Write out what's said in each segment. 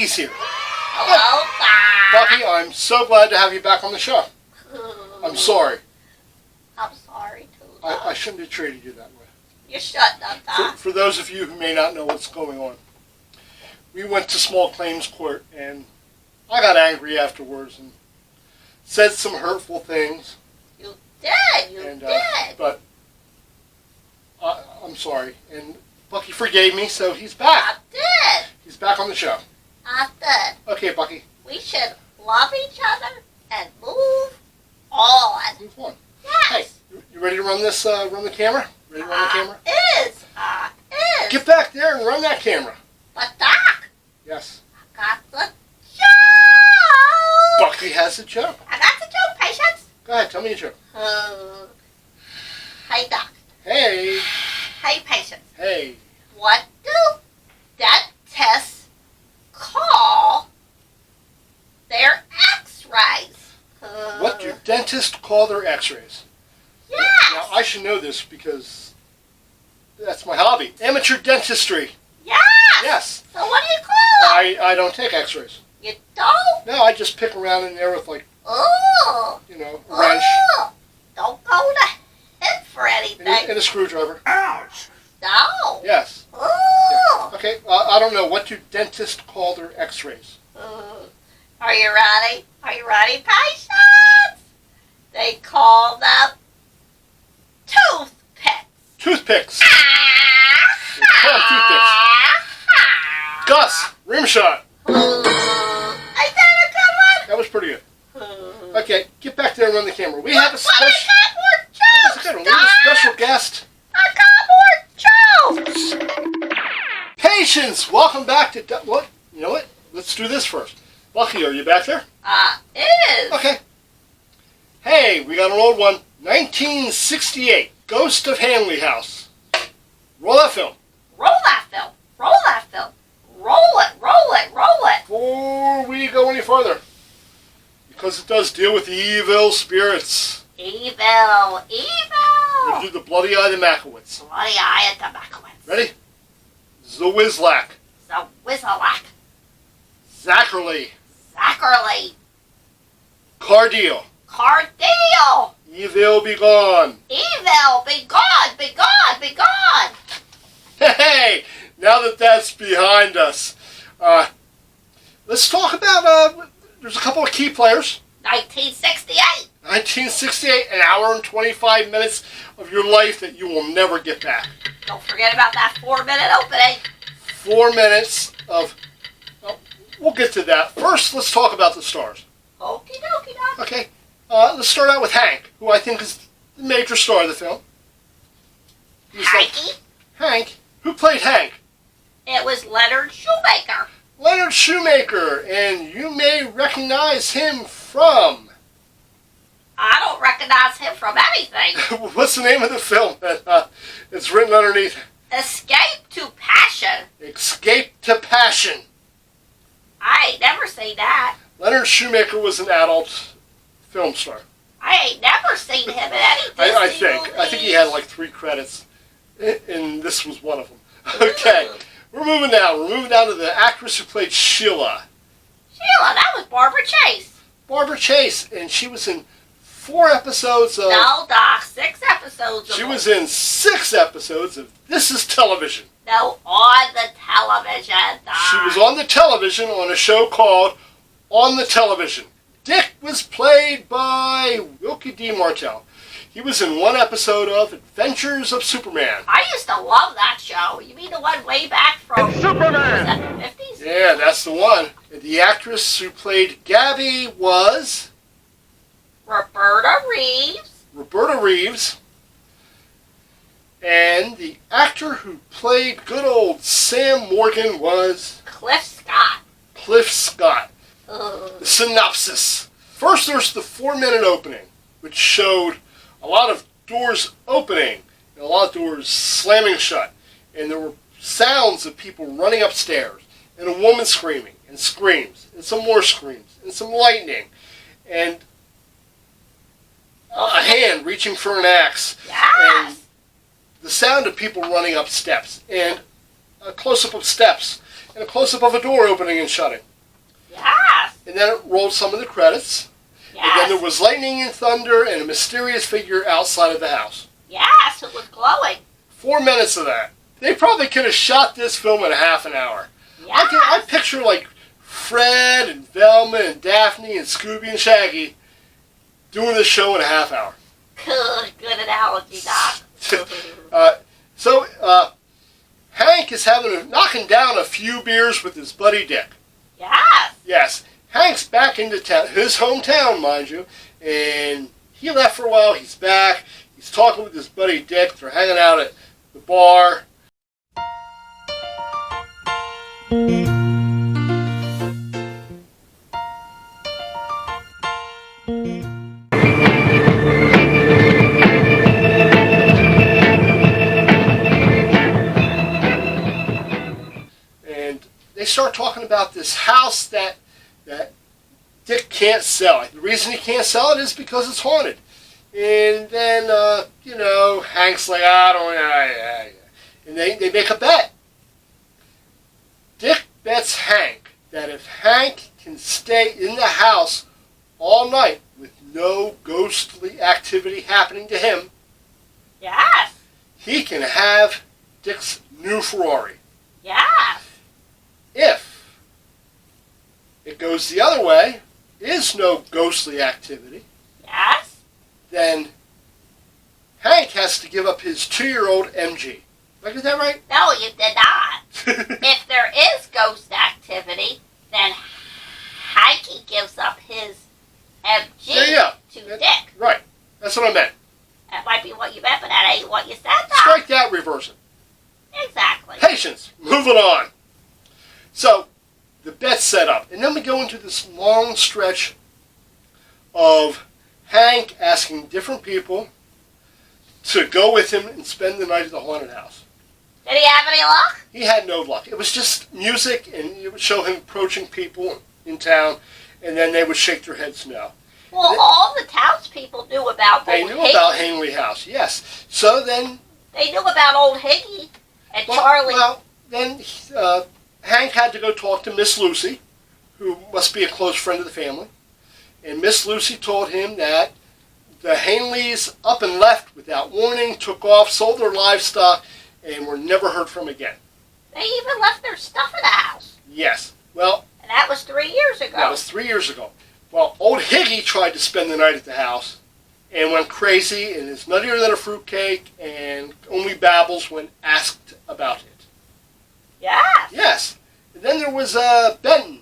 Bucky's here. Hello, Doc. Bucky, I'm so glad to have you back on the show. I'm sorry. I'm sorry, too, Doc. I shouldn't have treated you that way. You shouldn't have, Doc. For those of you who may not know what's going on, we went to small claims court, and I got angry afterwards and said some hurtful things. You did. You did. But I'm sorry. And Bucky forgave me, so he's back. I did. He's back on the show. I did. Okay, Bucky. We should love each other and move on. Move on. Yes. Hey, you ready to run this? Run the camera? Ready to run the camera? Is. Get back there and run that camera. But Doc, Yes. I got the joke. Bucky has a joke. I got the joke, patience. Go ahead, tell me a joke. Hey, Doc. Hey. Hey, patience. Hey. What do dentists call their x-rays? What do dentists call their x-rays? Yes. Now, I should know this because that's my hobby. Amateur dentistry. Yes. Yes. So what do you call it? I don't take x-rays. You don't? No, I just pick around in there with, like, Ooh. a wrench Ooh. Don't go to hit for anything. and a screwdriver. Ouch! No. Yes. Ooh. Yeah. Okay, I don't know. What do dentists call their x-rays? Are you ready? Are you ready, patients? They call them toothpicks. Toothpicks. They call them toothpicks. Gus, rim shot. Ain't that a good That was pretty good. one? Okay, get back there and run the camera. We have a special. I got more That's jokes, good. We have a Doc. special guest. I got more jokes. Patience, welcome back to. What? You know what? Let's do this first. Bucky, are you back there? It is. Okay. Hey, we got an old one. 1968, Ghost of Hanley House. Roll that film. Roll that film. Roll that film. Roll it. Roll it. Roll it. Before we go any further, because it does deal with evil spirits. Evil. We're Evil. going to do the Bloody Eye of the Makowitz. Bloody eye at the Makowitz. Ready? Zwizlak. The Whistlewack. Zachary. Zachary. Cardeal. Cardeal. Evil be gone. Evil. Be gone. Be gone. Be gone. Hey, now that that's behind us, let's talk about, there's a couple of key players. 1968. 1968, an hour and 25 minutes of your life that you will never get back. Don't forget about that 4-minute opening. 4 minutes of, we'll get to that. First, let's talk about the stars. Okie dokie dokie. Okay, let's start out with Hank, who I think is the major star of the film. He's like- Hanky. Hank. Who played Hank? It was Leonard Shoemaker. Leonard Shoemaker, and you may recognize him from... I don't recognize him from anything. What's the name of the film that it's written underneath? Escape to Passion. Escape to Passion. I ain't never seen that. Leonard Shoemaker was an adult film star. I ain't never seen him in any Disney I think he had like 3 credits, and this was one of them. Okay, we're moving down. We're moving down to the actress who played Sheila. Sheila, that was Barbara Chase. Barbara Chase, and she was in 4 episodes of... No, Doc, 6 episodes. She was in 6 episodes of This Is Television. No, on the television, Doc. She was on the television on a show called On the Television. Dick was played by Wilkie D. Martell. He was in 1 episode of Adventures of Superman. I used to love that show. You mean the one way back from... Superman! Was that the 50s? Yeah, that's the one. And the actress who played Gabby was... Roberta Reeves. Roberta Reeves. And the actor who played good old Sam Morgan was... Cliff Scott. Cliff Scott. Ugh. The synopsis. First, there's the 4-minute opening, which showed a lot of doors opening and a lot of doors slamming shut. And there were sounds of people running upstairs and a woman screaming and screams and some more screams and some lightning and a hand reaching for an axe. Yes. And the sound of people running up steps and a close-up of steps and a close-up of a door opening and shutting. Yes. And then it rolled some of the credits. Yes. And then there was lightning and thunder and a mysterious figure outside of the house. Yes, it was glowing. 4 minutes of that. They probably could have shot this film in a half an hour. Yes. I picture like Fred and Velma and Daphne and Scooby and Shaggy doing this show in a half hour. Good analogy, Doc. So Hank is knocking down a few beers with his buddy Dick. Yes. Yes. Hank's back into town, his hometown, mind you, and he left for a while. He's back. He's talking with his buddy Dick. They're hanging out at the bar. And they start talking about this house that Dick can't sell. The reason he can't sell it is because it's haunted. And then, Hank's like, I don't know. And they make a bet. Dick bets Hank that if Hank can stay in the house all night with no ghostly activity happening to him, Yes. he can have Dick's new Ferrari. Yes. If it goes the other way, is no ghostly activity, Yes. then Hank has to give up his 2-year-old MG. Did I get that right? No, you did not. If there is ghost activity, then Hanky gives up his MG There you go. to Dick. Right. That's what I meant. That might be what you meant, but that ain't what you said, Doc. Strike that, reverse it. Exactly. Patience. Moving on. So, the bet's set up. And then we go into this long stretch of Hank asking different people to go with him and spend the night at the haunted house. Did he have any luck? He had no luck. It was just music, and it would show him approaching people in town, and then they would shake their heads no. Well, all the townspeople knew about They old knew Higgy. about Hanley House, yes. So then... They knew about old Higgy and Charlie. Well, then Hank had to go talk to Miss Lucy, who must be a close friend of the family. And Miss Lucy told him that the Hanleys up and left without warning, took off, sold their livestock, and were never heard from again. They even left their stuff in the house. Yes. Well, And that was 3 years ago. that was 3 years ago. Well, old Higgy tried to spend the night at the house and went crazy and is nuttier than a fruitcake and only babbles when asked about it. Yes. Yes. And then there was Benton,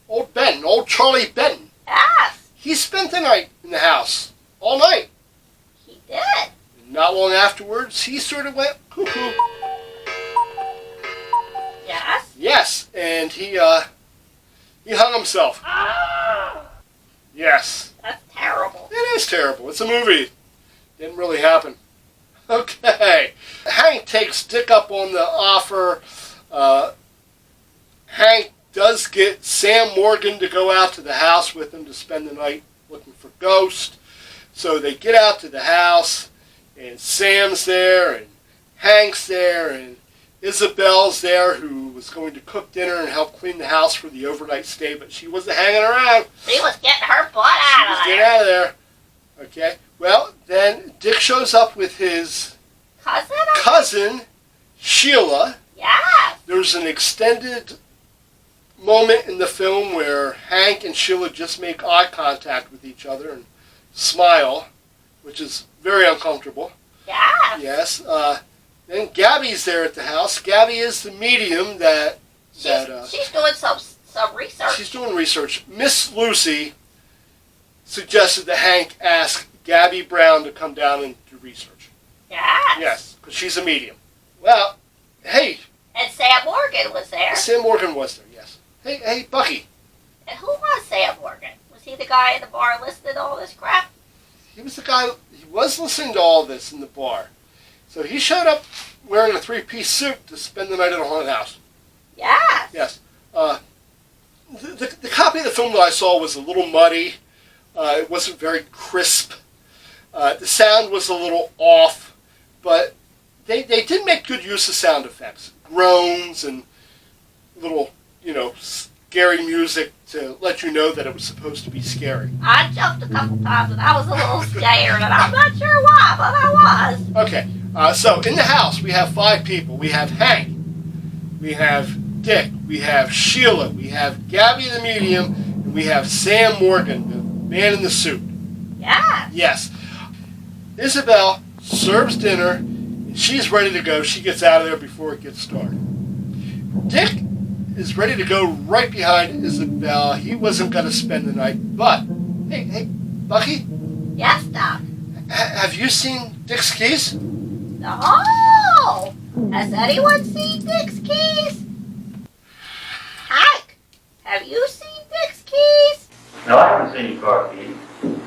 old Charlie Benton. Yes. He spent the night in the house, all night. He did. And not long afterwards, he sort of went cuckoo. Yes. Yes, and he hung himself. Oh, Yes. that's terrible. It is terrible. It's a movie. Didn't really happen. Okay. Hank takes Dick up on the offer. Hank does get Sam Morgan to go out to the house with him to spend the night looking for ghosts. So they get out to the house, and Sam's there, and Hank's there, and Isabel's there, who was going to cook dinner and help clean the house for the overnight stay, but she wasn't hanging around. She was getting her butt She out was of getting there. out of there. Okay. Well, then Dick shows up with his cousin, Sheila. Yes. There's an extended moment in the film where Hank and Sheila just make eye contact with each other and smile, which is very uncomfortable. Yes. Yes. Then Gabby's there at the house. Gabby is the medium that She's doing some research. she's doing research. Miss Lucy suggested that Hank ask Gabby Brown to come down and do research. Yes. Yes, because she's a medium. Well, hey, And Sam Morgan was there. Sam Morgan was there, yes. Hey, Bucky. And who was Sam Morgan? Was he the guy in the bar listening to all this crap? He was the guy, he was listening to all this in the bar. So he showed up wearing a 3-piece suit to spend the night at a haunted house. Yes. Yes. The copy of the film that I saw was a little muddy. It wasn't very crisp. The sound was a little off. But they did make good use of sound effects. Groans and little, scary music to let you know that it was supposed to be scary. I jumped a couple times and I was a little scared, and I'm not sure why, but I was. Okay, so in the house we have 5 people. We have Hank, we have Dick, we have Sheila, we have Gabby the medium, and we have Sam Morgan, the man in the suit. Yeah. Yes. Isabel serves dinner, and she's ready to go. She gets out of there before it gets started. Dick is ready to go right behind Isabel. He wasn't going to spend the night, but, hey, Bucky? Yes, Doc. Have you seen Dick's keys? No. Has anyone seen Dick's keys? Hank, have you seen Dick's keys? No, I haven't seen any car keys.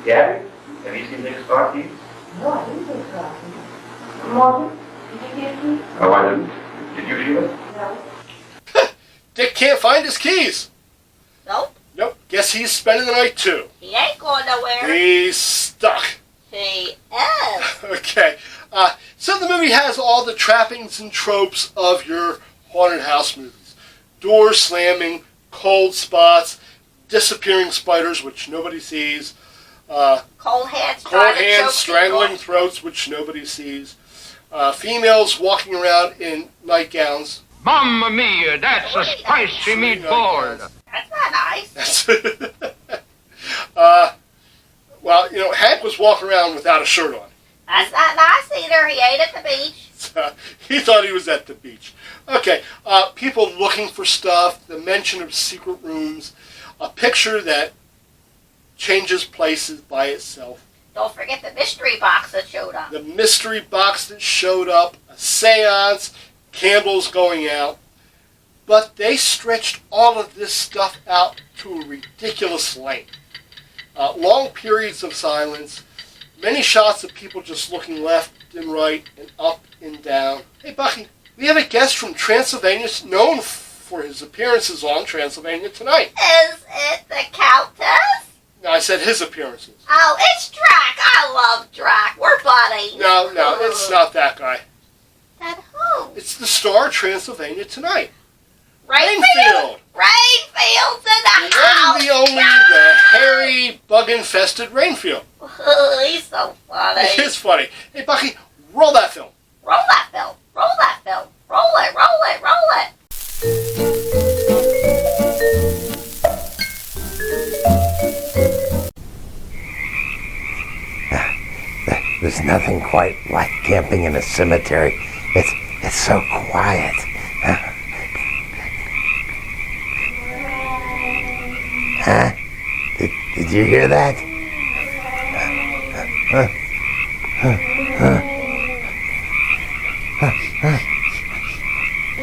Gabby, have you seen Dick's car keys? No, I didn't see car keys. Morgan, did you get keys? Oh, I didn't. Did you, Sheila? No. Dick can't find his keys. Nope. Nope. Guess he's spending the night too. He ain't going nowhere. He's stuck. He is. Okay. So the movie has all the trappings and tropes of your haunted house movies. Doors slamming, cold spots, disappearing spiders, which nobody sees. Cold hands, Strangling throats, which nobody sees. Females walking around in nightgowns. Mamma mia, that's a spicy meatball. That's not nice. Well, you know, Hank was walking around without a shirt on. That's not nice either. He ate at the beach. He thought he was at the beach. Okay, people looking for stuff, the mention of secret rooms, a picture that changes places by itself. Don't forget the mystery box that showed up. The mystery box that showed up, a seance, candles going out. But they stretched all of this stuff out to a ridiculous length. Long periods of silence, many shots of people just looking left and right and up and down. Hey, Bucky, we have a guest from Transylvania known for his appearances on Transylvania Tonight. Is it the Countess? No, I said his appearances. Oh, it's Drac. I love Drac. We're buddies. No, it's not that guy. Then who? It's the star of Transylvania Tonight. Rainfield. Rainfield's in the The house. one, the only, the hairy, bug-infested Rainfield. He's so funny. It is funny. Hey, Bucky, roll that film. Roll that film. Roll that film. Roll it. Roll it. Roll it. There's nothing quite like camping in a cemetery. It's so quiet. Huh? Did you hear that?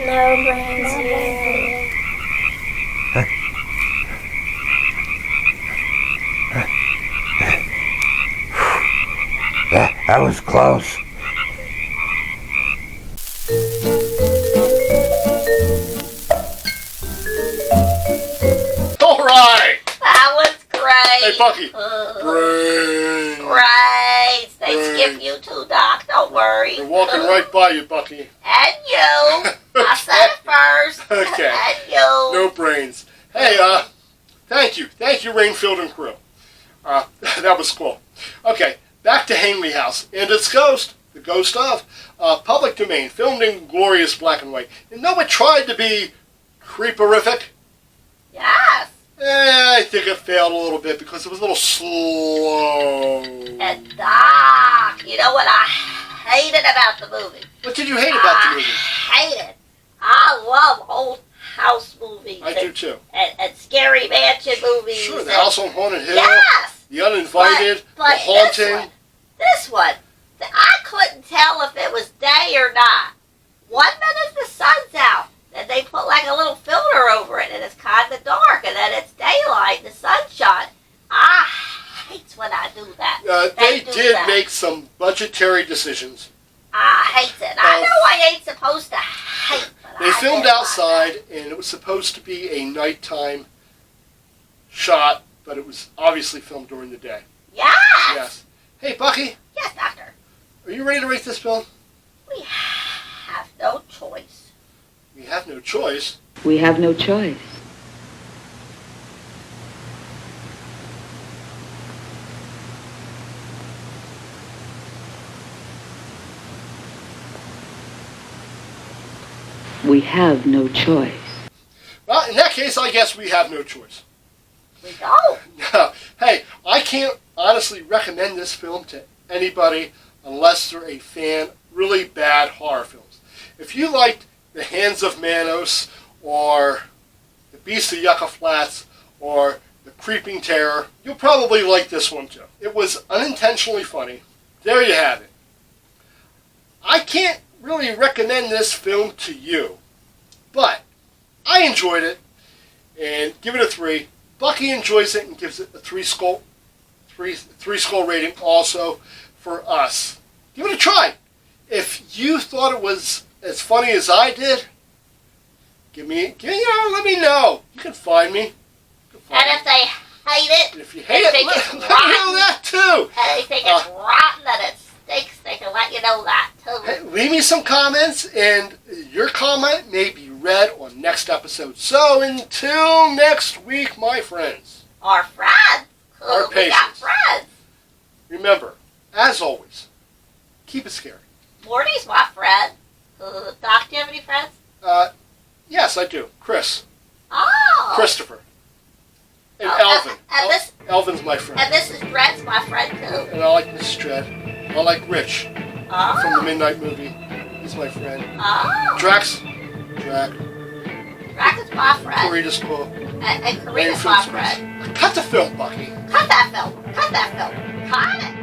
No brains here. That was close. All right. That was great. Hey, Bucky. Great. Brains. They Brains. skip you too, Doc. Don't worry. We're walking right by you, Bucky. And you. I said it first. Okay. And you. No brains. Hey, thank you. Thank you, Rainfield and crew. That was cool. Okay, back to Hanley House and its ghost. The ghost of public domain, filmed in glorious black and white. And though it tried to be creeperific, Yes. I think it failed a little bit because it was a little slow. And Doc, you know what I hated about the movie? What did you hate about the movie? I hate it. I love old house movies. I do too. And scary mansion movies. Sure, The House on Haunted Hill, Yes. The Uninvited, But The Haunting. This one, I couldn't tell if it was day or not. 1 minute the sun's out, then they put like a little filter over it, and it's kind of dark, and then it's daylight, the sunshine. I hate when I do that. They do did that. make some budgetary decisions. I hate it. I know I ain't supposed to hate, but They I filmed didn't like outside, and it was supposed to be a nighttime shot, but it was obviously filmed during the day. it. Yes. Yes. Hey, Bucky, Yes, Doctor. are you ready to rate this film? We have no choice. We have no choice. We have no choice. We have no choice. Well, in that case, I guess we have no choice. We don't. No. Hey, I can't honestly recommend this film to anybody unless they're a fan of really bad horror films. If you liked The Hands of Manos, or The Beast of Yucca Flats, or The Creeping Terror, you'll probably like this one too. It was unintentionally funny. There you have it. I can't really recommend this film to you, but I enjoyed it and give it a 3. Bucky enjoys it and gives it a 3 skull rating also for us. Give it a try. If you thought it was as funny as I did, let me know. You can find me. And if they hate it, if you hate it, let me know that too. And they think it's rotten, that it stinks, they can let you know that too. Hey, leave me some comments, and your comment may be read on next episode. So until next week, my friends. Our friends. Our We got patients. friends. Remember, as always, keep it scary. Morty's my friend. Doc, do you have any friends? Yes, I do. Chris. Oh. Christopher. And Oh, Elvin. and this- Elvin's my friend. And Mrs. Dred's my friend too. And I like Mrs. Dredd. I like Rich from the Oh. Midnight Movie. He's my friend. Oh. Drax. Drac is my friend. Karita's cool. And Karina's my friend. Cut the film, Bucky. Cut that film. Cut that film. Cut it.